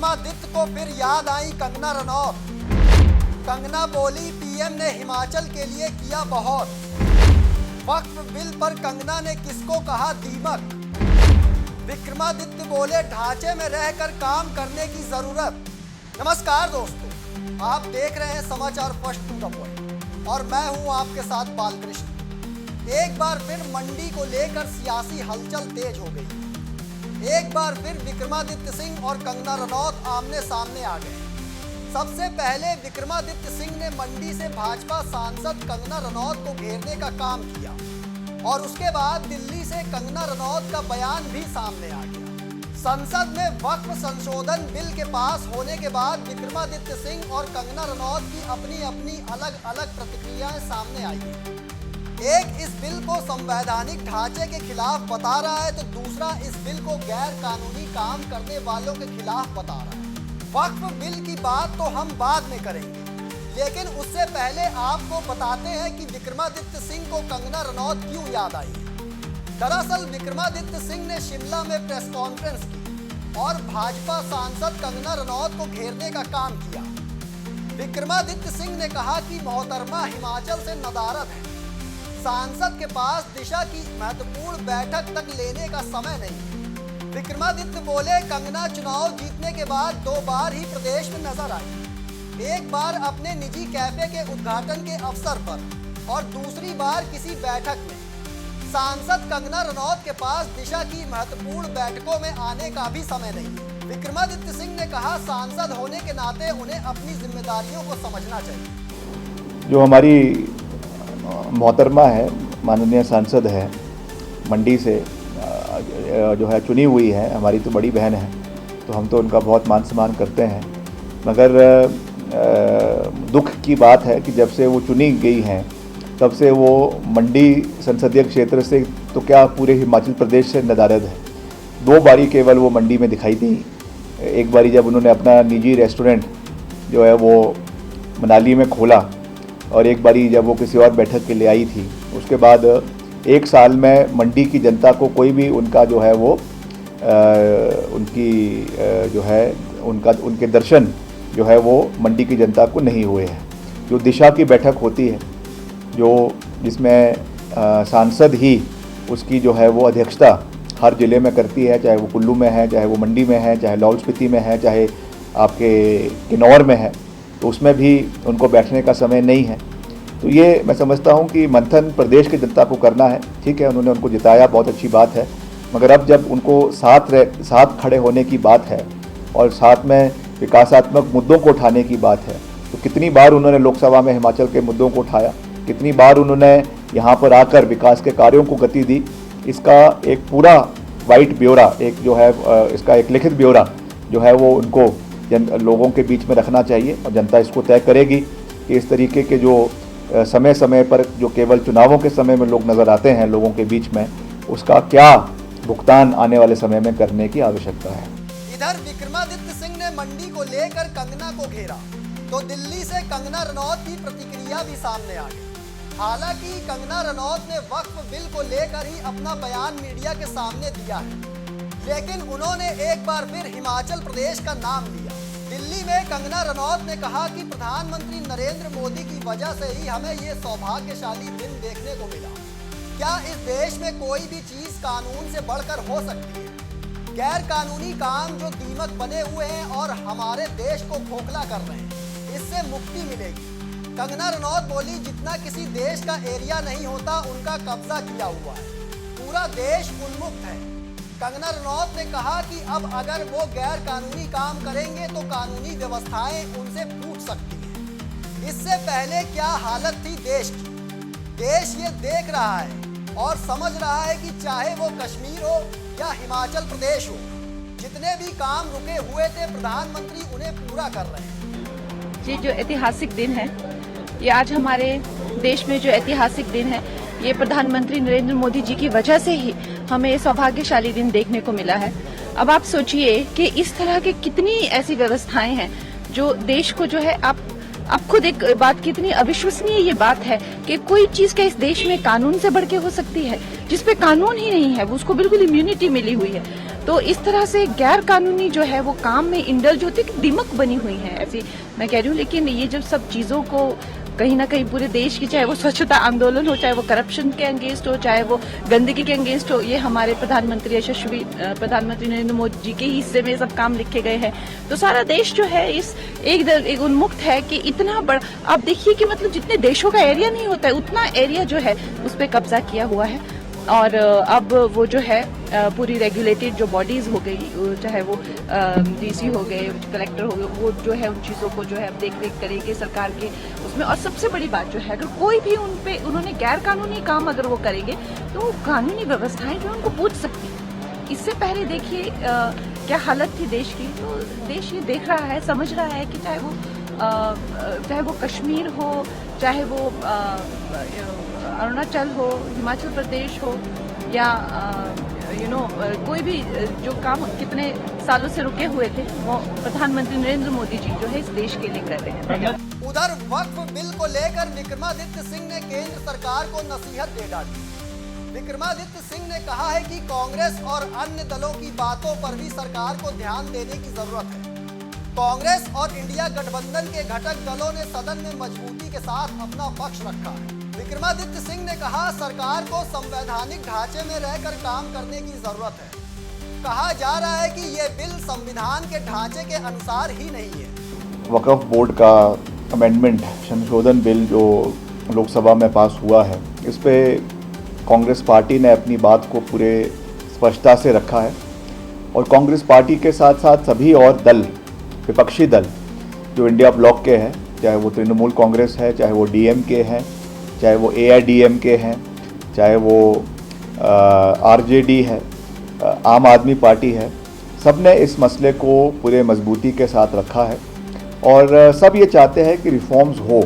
विक्रमादित्य को फिर याद आई कंगना रनौत। कंगना बोली पीएम ने हिमाचल के लिए किया बहुत। वक्फ बिल पर कंगना ने किसको कहा दीमक। विक्रमादित्य बोले ढांचे में रहकर काम करने की जरूरत। नमस्कार दोस्तों, आप देख रहे हैं समाचार फर्स्ट टू द पॉइंट और मैं हूं आपके साथ बालकृष्ण। एक बार फिर मंडी को लेकर सियासी हलचल तेज हो गई। एक बार फिर विक्रमादित्य सिंह और कंगना रनौत आमने सामने आ गए। सबसे पहले विक्रमादित्य सिंह ने मंडी से भाजपा सांसद कंगना रनौत को घेरने का काम किया और उसके बाद दिल्ली से कंगना रनौत का बयान भी सामने आ गया। संसद में वक्फ संशोधन बिल के पास होने के बाद विक्रमादित्य सिंह और कंगना रनौत की अपनी अपनी अलग अलग प्रतिक्रियाएं सामने आई। एक इस बिल को संवैधानिक ढांचे के खिलाफ बता रहा है तो दूसरा इस बिल को गैर कानूनी काम करने वालों के खिलाफ बता रहा है। वक्फ बिल की बात तो हम बाद में करेंगे, लेकिन उससे पहले आपको बताते हैं कि विक्रमादित्य सिंह को कंगना रनौत क्यों याद आई। दरअसल विक्रमादित्य सिंह ने शिमला में प्रेस कॉन्फ्रेंस की और भाजपा सांसद कंगना रनौत को घेरने का काम किया। विक्रमादित्य सिंह ने कहा कि मोहतरमा हिमाचल से नदारद है, सांसद के पास दिशा की महत्वपूर्ण बैठक तक लेने का समय नहीं। विक्रमादित्य बोले कंगना चुनाव जीतने के बाद 2 बार ही प्रदेश में नजर आई। एक बार अपने निजी कैफे के उद्घाटन के अवसर पर और दूसरी बार किसी बैठक में। सांसद कंगना रनौत के पास दिशा की महत्वपूर्ण बैठकों में आने का भी समय नहीं। विक्रमादित्य सिंह ने कहा सांसद होने के नाते उन्हें अपनी जिम्मेदारियों को समझना चाहिए। जो हमारी मोहतरमा है, माननीय सांसद है, मंडी से जो है चुनी हुई है, हमारी तो बड़ी बहन है, तो हम तो उनका बहुत मान सम्मान करते हैं। मगर दुख की बात है कि जब से वो चुनी गई हैं तब से वो मंडी संसदीय क्षेत्र से तो क्या पूरे हिमाचल प्रदेश से नदारद है। 2 बारी केवल वो मंडी में दिखाई दी। एक बारी जब उन्होंने अपना निजी रेस्टोरेंट जो है वो मनाली में खोला और एक बारी जब वो किसी और बैठक के लिए आई थी। उसके बाद 1 साल में मंडी की जनता को कोई भी उनका जो है वो जो है उनके दर्शन जो है वो मंडी की जनता को नहीं हुए हैं। जो दिशा की बैठक होती है, जो जिसमें सांसद ही उसकी जो है वो अध्यक्षता हर ज़िले में करती है, चाहे वो कुल्लू में है, चाहे वो मंडी में है, चाहे लाहौल स्पीति में है, चाहे आपके किन्नौर में है, तो उसमें भी उनको बैठने का समय नहीं है। तो ये मैं समझता हूँ कि मंथन प्रदेश की जनता को करना है। ठीक है, उन्होंने उनको जिताया, बहुत अच्छी बात है, मगर अब जब उनको साथ खड़े होने की बात है और साथ में विकासात्मक मुद्दों को उठाने की बात है, तो कितनी बार उन्होंने लोकसभा में हिमाचल के मुद्दों को उठाया, कितनी बार उन्होंने यहाँ पर आकर विकास के कार्यों को गति दी। इसका एक पूरा वाइट ब्यौरा, एक जो है इसका एक लिखित ब्यौरा जो है वो उनको लोगों के बीच में रखना चाहिए और जनता इसको तय करेगी कि इस तरीके के जो समय समय पर जो केवल चुनावों के समय में लोग नज़र आते हैं लोगों के बीच में, उसका क्या भुगतान आने वाले समय में करने की आवश्यकता है। इधर विक्रमादित्य सिंह ने मंडी को लेकर कंगना को घेरा तो दिल्ली से कंगना रनौत की प्रतिक्रिया भी सामने आ गई। हालांकि कंगना रनौत ने वक्फ बिल को लेकर ही अपना बयान मीडिया के सामने दिया है, लेकिन उन्होंने एक बार फिर हिमाचल प्रदेश का नाम लिया। दिल्ली में कंगना रनौत ने कहा कि प्रधानमंत्री नरेंद्र मोदी की वजह से ही हमें ये सौभाग्यशाली दिन देखने को मिला। क्या इस देश में कोई भी चीज कानून से बढ़कर हो सकती है? गैर कानूनी काम जो दीमक बने हुए हैं और हमारे देश को खोखला कर रहे हैं, इससे मुक्ति मिलेगी। कंगना रनौत बोली जितना किसी देश का एरिया नहीं होता उनका कब्जा किया हुआ है, पूरा देश उन्मुक्त है। कंगना रनौत ने कहा कि अब अगर वो गैर कानूनी काम करेंगे तो कानूनी व्यवस्थाएं उनसे पूछ सकती हैं। इससे पहले क्या हालत थी देश की? देश ये देख रहा है और समझ रहा है कि चाहे वो कश्मीर हो या हिमाचल प्रदेश हो, जितने भी काम रुके हुए थे प्रधानमंत्री उन्हें पूरा कर रहे हैं। ये जो ऐतिहासिक दिन है, ये आज हमारे देश में जो ऐतिहासिक दिन है, ये प्रधानमंत्री नरेंद्र मोदी जी की वजह से ही हमें ये सौभाग्यशाली दिन देखने को मिला है। अब आप सोचिए कि इस तरह की कितनी ऐसी व्यवस्थाएं हैं जो देश को जो है आप अब खुद एक बात कितनी अविश्वसनीय ये बात है कि कोई चीज क्या इस देश में कानून से बढ़ के हो सकती है, जिसपे कानून ही नहीं है, वो उसको बिल्कुल इम्यूनिटी मिली हुई है। तो इस तरह से गैर कानूनी जो है वो काम में इंडल्ज होती है, दिमक बनी हुई है ऐसी मैं कह रही हूँ। लेकिन ये जब सब चीजों को कहीं ना कहीं पूरे देश की, चाहे वो स्वच्छता आंदोलन हो, चाहे वो करप्शन के अगेंस्ट हो, चाहे वो गंदगी के अगेंस्ट हो, ये हमारे प्रधानमंत्री यशस्वी प्रधानमंत्री नरेंद्र मोदी जी के ही हिस्से में सब काम लिखे गए हैं। तो सारा देश जो है इस एक उन्मुक्त है कि इतना बड़ा, आप देखिए कि मतलब जितने देशों का एरिया नहीं होता है उतना एरिया जो है उस पर कब्जा किया हुआ है। और अब वो जो है पूरी रेगुलेटेड जो बॉडीज हो गई, चाहे वो डीसी हो गए, कलेक्टर हो गए, वो जो है उन चीज़ों को जो है अब देख रेख करेंगे सरकार के उसमें। और सबसे बड़ी बात जो है, अगर कोई भी उन्होंने गैर कानूनी काम अगर वो करेंगे तो कानूनी व्यवस्थाएं जो है उनको पूछ सकती हैं। इससे पहले देखिए क्या हालत थी देश की। तो देश ये देख रहा है, समझ रहा है कि चाहे वो कश्मीर हो, चाहे वो अरुणाचल हो, हिमाचल प्रदेश हो, या कोई भी जो काम कितने सालों से रुके हुए थे वो प्रधानमंत्री नरेंद्र मोदी जी जो है इस देश के लिए कर रहे हैं। उधर वक्फ बिल को लेकर विक्रमादित्य सिंह ने केंद्र सरकार को नसीहत दे डाली। विक्रमादित्य सिंह ने कहा है कि कांग्रेस और अन्य दलों की बातों पर भी सरकार को ध्यान देने की जरूरत है। कांग्रेस और इंडिया गठबंधन के घटक दलों ने सदन में मजबूती के साथ अपना पक्ष रखा है। विक्रमादित्य सिंह ने कहा, सरकार को संवैधानिक ढांचे में रहकर काम करने की जरूरत है। कहा जा रहा है कि ये बिल संविधान के ढांचे के अनुसार ही नहीं है। वक्फ बोर्ड का अमेंडमेंट संशोधन बिल जो लोकसभा में पास हुआ है, इस पे कांग्रेस पार्टी ने अपनी बात को पूरे स्पष्टता से रखा है। और कांग्रेस पार्टी के साथ साथ सभी और दल, विपक्षी दल जो इंडिया ब्लॉक के हैं, चाहे वो तृणमूल कांग्रेस है, चाहे वो डीएमके हैं, चाहे वो एआईडीएमके हैं, चाहे वो आरजेडी है, आम आदमी पार्टी है, सब ने इस मसले को पूरे मजबूती के साथ रखा है। और सब ये चाहते हैं कि रिफॉर्म्स हो,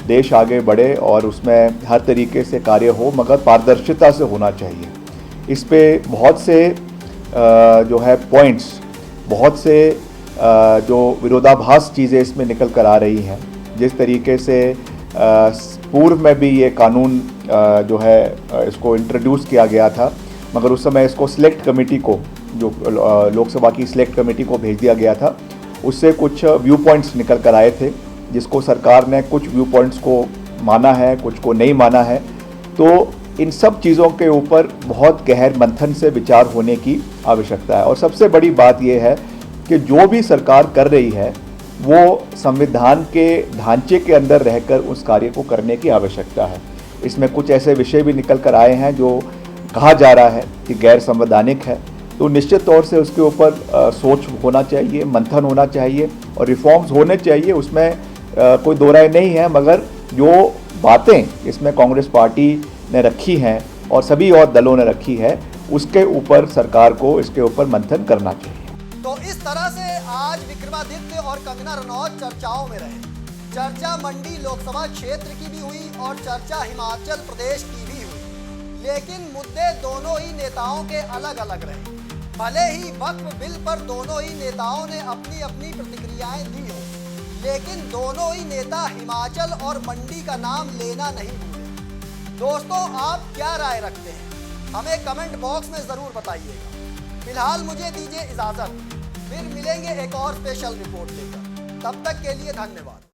देश आगे बढ़े और उसमें हर तरीके से कार्य हो, मगर पारदर्शिता से होना चाहिए। इस पे बहुत से जो है पॉइंट्स, बहुत से जो विरोधाभास चीज़ें इसमें निकल कर आ रही हैं। जिस तरीके से पूर्व में भी ये कानून जो है इसको इंट्रोड्यूस किया गया था, मगर उस समय इसको सिलेक्ट कमेटी को, जो लोकसभा की सिलेक्ट कमेटी को भेज दिया गया था, उससे कुछ व्यू पॉइंट्स निकल कर आए थे, जिसको सरकार ने कुछ व्यू पॉइंट्स को माना है, कुछ को नहीं माना है। तो इन सब चीज़ों के ऊपर बहुत गहर मंथन से विचार होने की आवश्यकता है। और सबसे बड़ी बात यह है कि जो भी सरकार कर रही है वो संविधान के ढांचे के अंदर रहकर उस कार्य को करने की आवश्यकता है। इसमें कुछ ऐसे विषय भी निकल कर आए हैं जो कहा जा रहा है कि गैर संवैधानिक है, तो निश्चित तौर से उसके ऊपर सोच होना चाहिए, मंथन होना चाहिए और रिफॉर्म्स होने चाहिए। उसमें कोई दो राय नहीं है, मगर जो बातें इसमें कांग्रेस पार्टी ने रखी हैं और सभी और दलों ने रखी है, उसके ऊपर सरकार को इसके ऊपर मंथन करना चाहिए। तो इस तरह से आज विक्रमादित्य और कंगना रनौत चर्चाओं में रहे। चर्चा मंडी लोकसभा क्षेत्र की भी हुई और चर्चा हिमाचल प्रदेश की भी हुई, लेकिन मुद्दे दोनों ही नेताओं के अलग अलग रहे। भले ही वक्फ बिल पर दोनों ही नेताओं ने अपनी अपनी प्रतिक्रियाएं दी हो, लेकिन दोनों ही नेता हिमाचल और मंडी का नाम लेना नहीं भूले। दोस्तों, आप क्या राय रखते हैं? हमें कमेंट बॉक्स में ज़रूर बताइएगा। फिलहाल मुझे दीजिए इजाज़त, फिर मिलेंगे एक और स्पेशल रिपोर्ट लेकर। तब तक के लिए धन्यवाद।